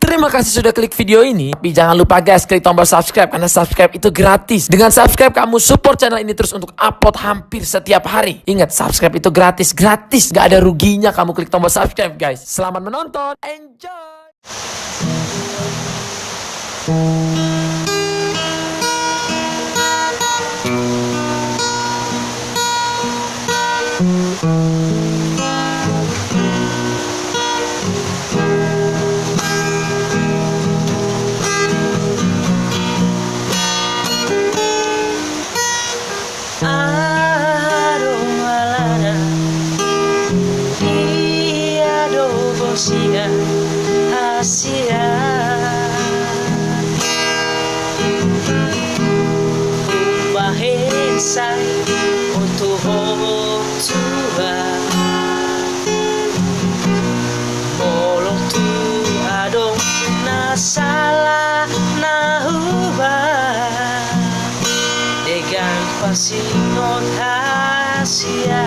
Terima kasih sudah klik video ini. Tapi jangan lupa guys, klik tombol subscribe karena subscribe itu gratis. Dengan subscribe kamu support channel ini terus untuk upload hampir setiap hari. Ingat, subscribe itu gratis. Gak ada ruginya kamu klik tombol subscribe guys. Selamat menonton. Enjoy. Sia Asia Bahesai untuk tua Molong tu adong nasala nahuba Degan pasingot Asia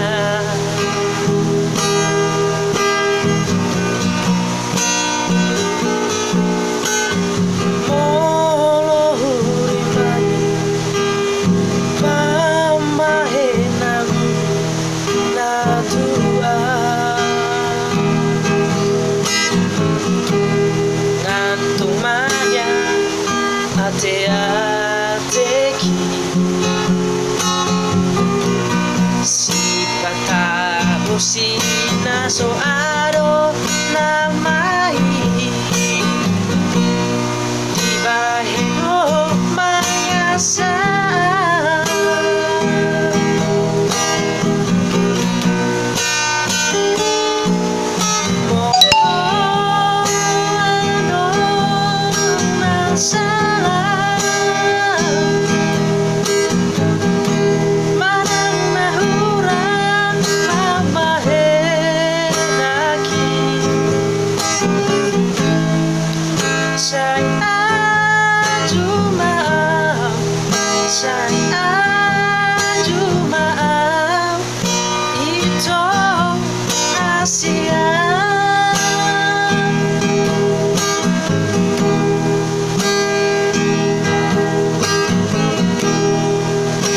Ate-ateki si patabusi na soaro na mai ibahino mangasa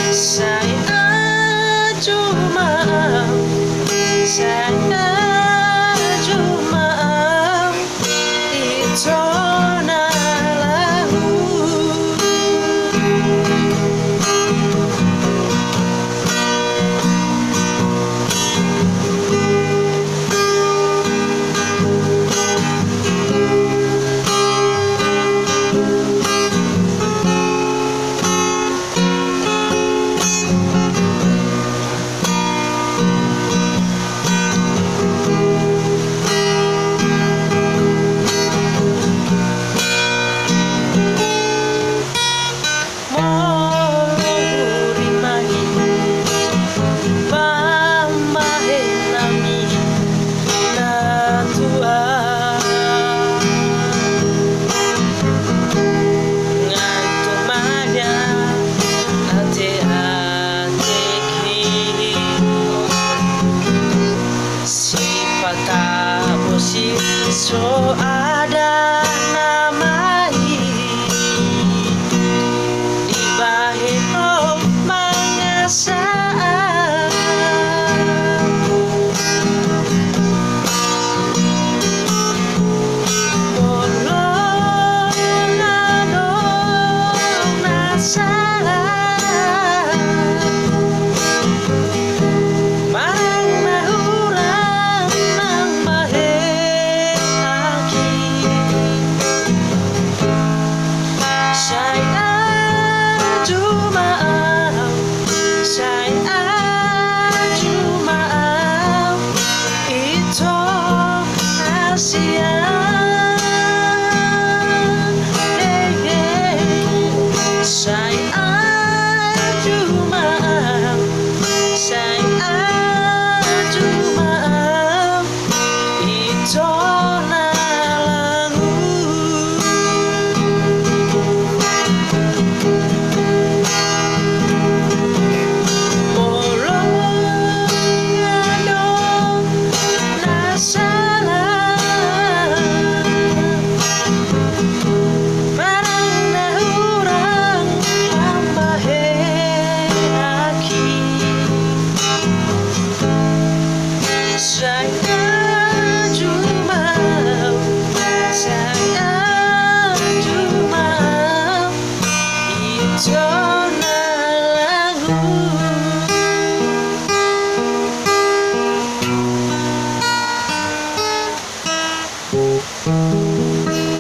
Saya cuma itu